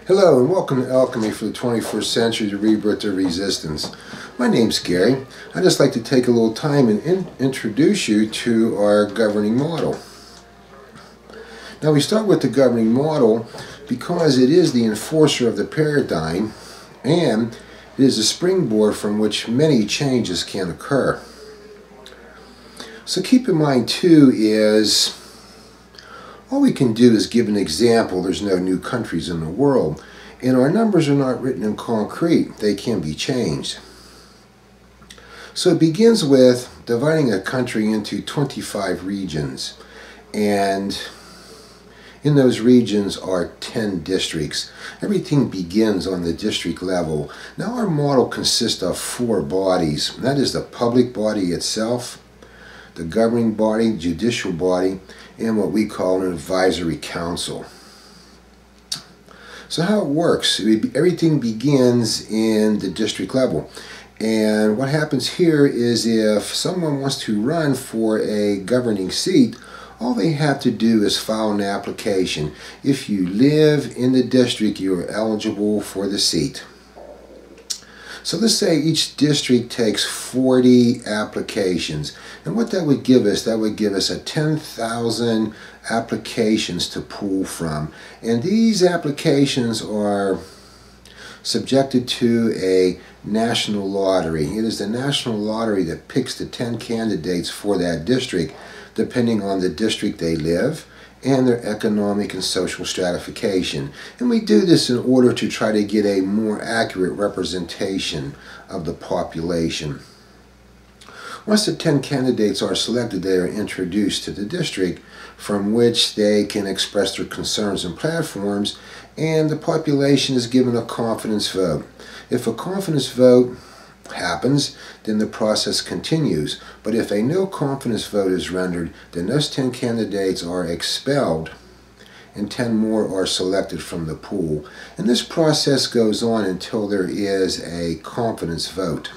Hello and welcome to Alchemy for the 21st Century, the Rebirth of Resistance. My name's Gary. I'd just like to take a little time and introduce you to our governing model. Now we start with the governing model because it is the enforcer of the paradigm and it is a springboard from which many changes can occur. So keep in mind too is all we can do is give an example. There's no new countries in the world. And our numbers are not written in concrete. They can be changed. So it begins with dividing a country into 25 regions. And in those regions are 10 districts. Everything begins on the district level. Now our model consists of 4 bodies. That is the public body itself, the governing body, judicial body, and what we call an advisory council. So how it works, everything begins in the district level. And what happens here is if someone wants to run for a governing seat, all they have to do is file an application. If you live in the district, you are eligible for the seat. So let's say each district takes 40 applications. And what that would give us a 10,000 applications to pull from. And these applications are subjected to a national lottery. It is the national lottery that picks the 10 candidates for that district, depending on the district they live and their economic and social stratification. And we do this in order to try to get a more accurate representation of the population. Once the 10 candidates are selected, they are introduced to the district from which they can express their concerns and platforms, and the population is given a confidence vote. If a confidence vote happens, then the process continues. But if a no confidence vote is rendered, then those 10 candidates are expelled and 10 more are selected from the pool. And this process goes on until there is a confidence vote.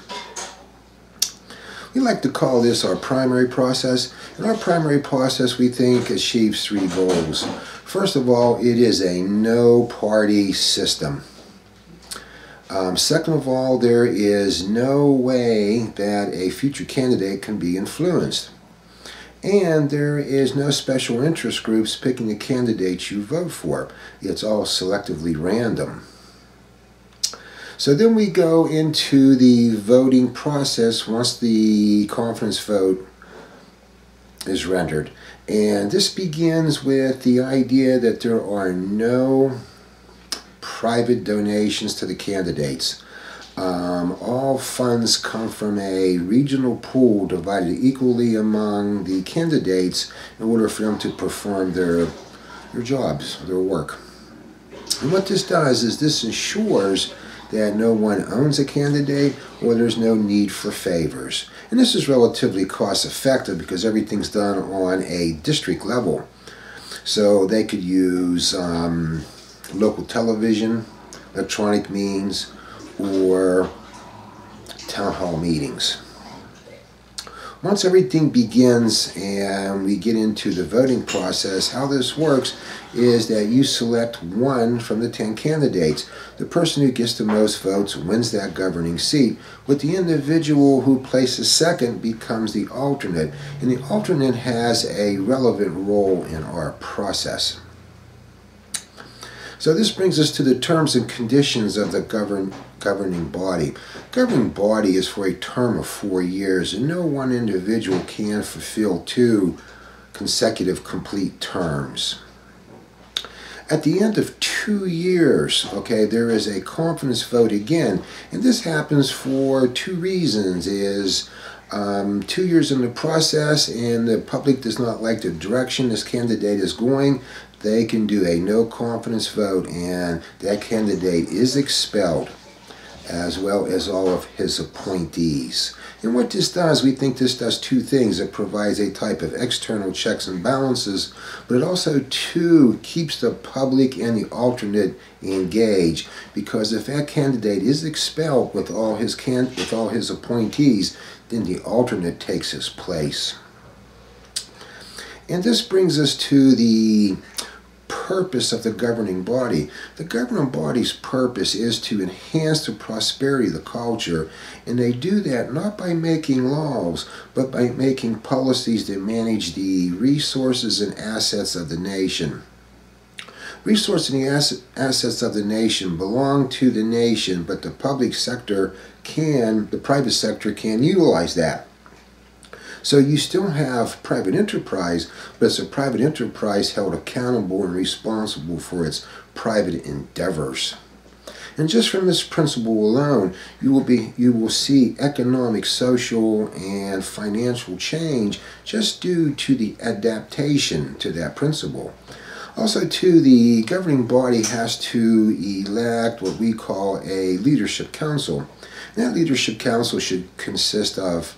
We like to call this our primary process. And our primary process, we think, achieves 3 goals. First of all, it is a no-party system. Second of all, there is no way that a future candidate can be influenced. And there is no special interest groups picking the candidates you vote for. It's all selectively random. So then we go into the voting process once the confidence vote is rendered. And this begins with the idea that there are no private donations to the candidates. All funds come from a regional pool divided equally among the candidates in order for them to perform their jobs, their work. And what this does is this ensures that no one owns a candidate or there's no need for favors. And this is relatively cost effective because everything's done on a district level. So they could use local television, electronic means, or town hall meetings. Once everything begins and we get into the voting process, how this works is that you select one from the 10 candidates. The person who gets the most votes wins that governing seat, but the individual who places second becomes the alternate, and the alternate has a relevant role in our process. So this brings us to the terms and conditions of the governing body. Governing body is for a term of 4 years, and no one individual can fulfill 2 consecutive complete terms. At the end of 2 years, okay, there is a confidence vote again, and this happens for 2 reasons. Is 2 years in the process and the public does not like the direction this candidate is going, they can do a no confidence vote and that candidate is expelled, as well as all of his appointees. And what this does, we think this does 2 things. It provides a type of external checks and balances, but it also too keeps the public and the alternate engaged, because if that candidate is expelled with all his appointees, then the alternate takes his place. And this brings us to the purpose of the governing body. The governing body's purpose is to enhance the prosperity of the culture, and they do that not by making laws, but by making policies that manage the resources and assets of the nation. Resources and the assets of the nation belong to the nation, but the private sector can utilize that. So you still have private enterprise, but it's a private enterprise held accountable and responsible for its private endeavors. And just from this principle alone, you will see economic, social, and financial change just due to the adaptation to that principle. Also, too, the governing body has to elect what we call a leadership council. And that leadership council should consist of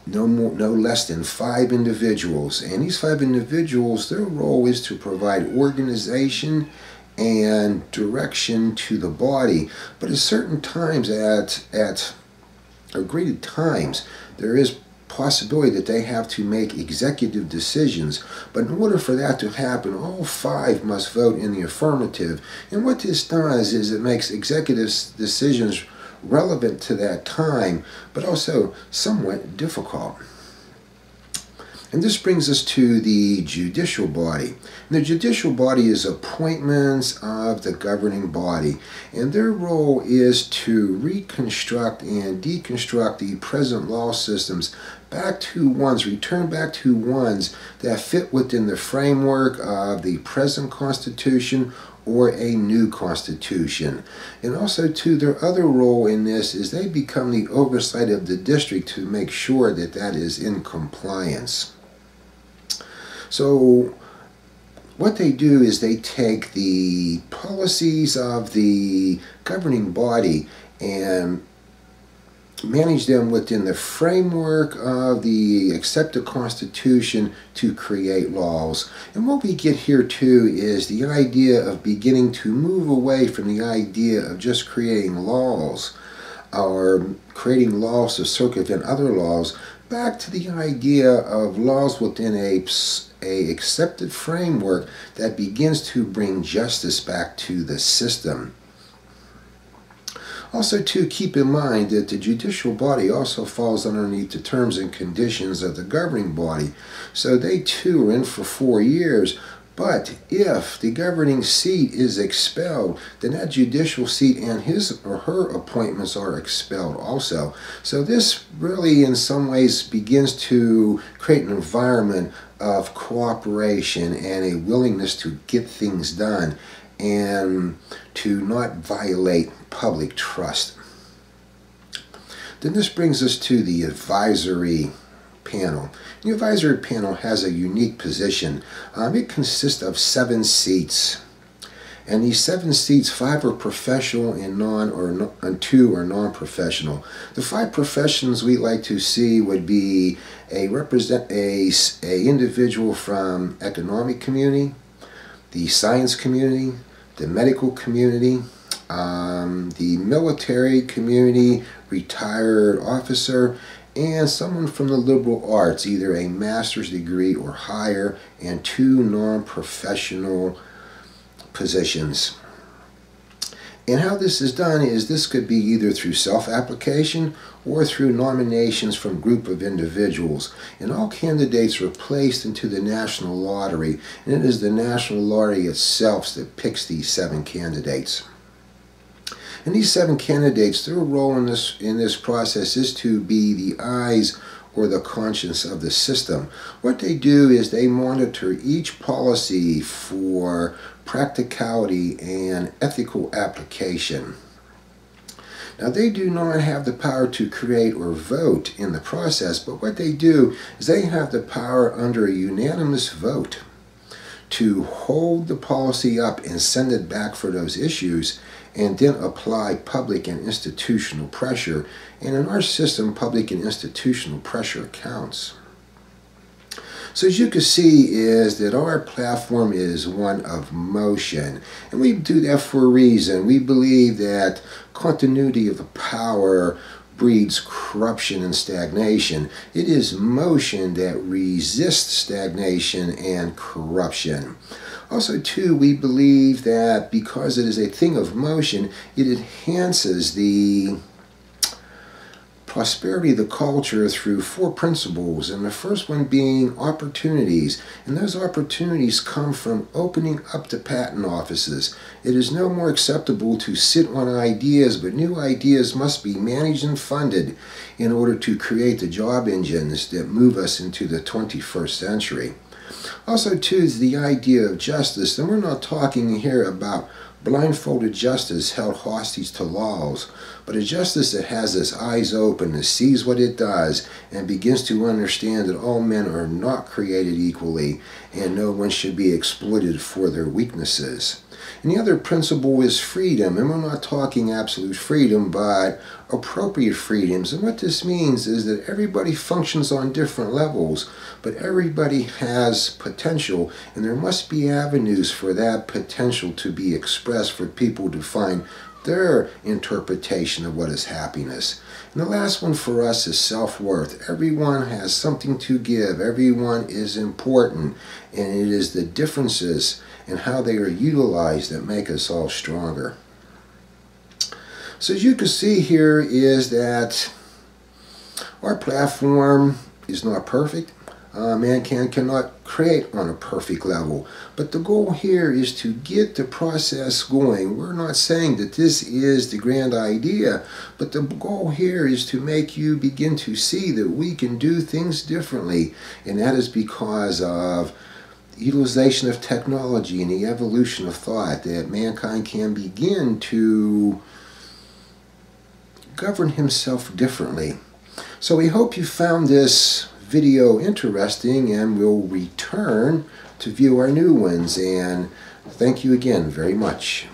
no less than 5 individuals. And these 5 individuals, their role is to provide organization and direction to the body. But at certain times, at agreed times, there is possibility that they have to make executive decisions. But in order for that to happen, all 5 must vote in the affirmative. And what this does is it makes executive decisions relevant to that time, but also somewhat difficult. And this brings us to the judicial body. And the judicial body is appointments of the governing body, and their role is to reconstruct and deconstruct the present law systems return back to ones that fit within the framework of the present Constitution or a new Constitution. And also, too, their other role in this is they become the oversight of the district to make sure that that is in compliance. So what they do is they take the policies of the governing body and manage them within the framework of the accepted Constitution to create laws. And what we get here too is the idea of beginning to move away from the idea of just creating laws or creating laws to circumvent other laws, back to the idea of laws within a accepted framework that begins to bring justice back to the system. Also, too, keep in mind that the judicial body also falls underneath the terms and conditions of the governing body. So they, too, are in for 4 years. But if the governing seat is expelled, then that judicial seat and his or her appointments are expelled also. So this really, in some ways, begins to create an environment of cooperation and a willingness to get things done and to not violate public trust. Then this brings us to the advisory panel. The advisory panel has a unique position. It consists of 7 seats. And these 7 seats, 5 are professional and 2 are non-professional. The 5 professions we like to see would be a individual from economic community, the science community, the medical community, the military community, retired officer, and someone from the liberal arts, either a master's degree or higher, and 2 non-professional positions. And how this is done is this could be either through self-application or through nominations from a group of individuals. And all candidates are placed into the national lottery, and it is the national lottery itself that picks these 7 candidates. And these 7 candidates, their role in this process is to be the eyes or the conscience of the system. What they do is they monitor each policy for practicality and ethical application. Now, they do not have the power to create or vote in the process, but what they do is they have the power under a unanimous vote to hold the policy up and send it back for those issues, and then apply public and institutional pressure. And in our system, public and institutional pressure counts. So as you can see is that our platform is one of motion. And we do that for a reason. We believe that continuity of the power breeds corruption and stagnation. It is motion that resists stagnation and corruption. Also, too, we believe that because it is a thing of motion, it enhances the prosperity of the culture through 4 principles, and the first one being opportunities. And those opportunities come from opening up the patent offices. It is no more acceptable to sit on ideas, but new ideas must be managed and funded in order to create the job engines that move us into the 21st century. Also, too, is the idea of justice, and we're not talking here about blindfolded justice held hostage to laws, but a justice that has its eyes open and sees what it does and begins to understand that all men are not created equally and no one should be exploited for their weaknesses. And the other principle is freedom, and we're not talking absolute freedom, but appropriate freedoms. And what this means is that everybody functions on different levels, but everybody has potential, and there must be avenues for that potential to be expressed for people to find their interpretation of what is happiness. And the last one for us is self-worth. Everyone has something to give. Everyone is important, and it is the differences and how they are utilized that make us all stronger. So as you can see here is that our platform is not perfect. Man cannot create on a perfect level, but the goal here is to get the process going. We're not saying that this is the grand idea, but the goal here is to make you begin to see that we can do things differently, and that is because of utilization of technology and the evolution of thought, that mankind can begin to govern himself differently. So we hope you found this video interesting, and we'll return to view our new ones, and thank you again very much.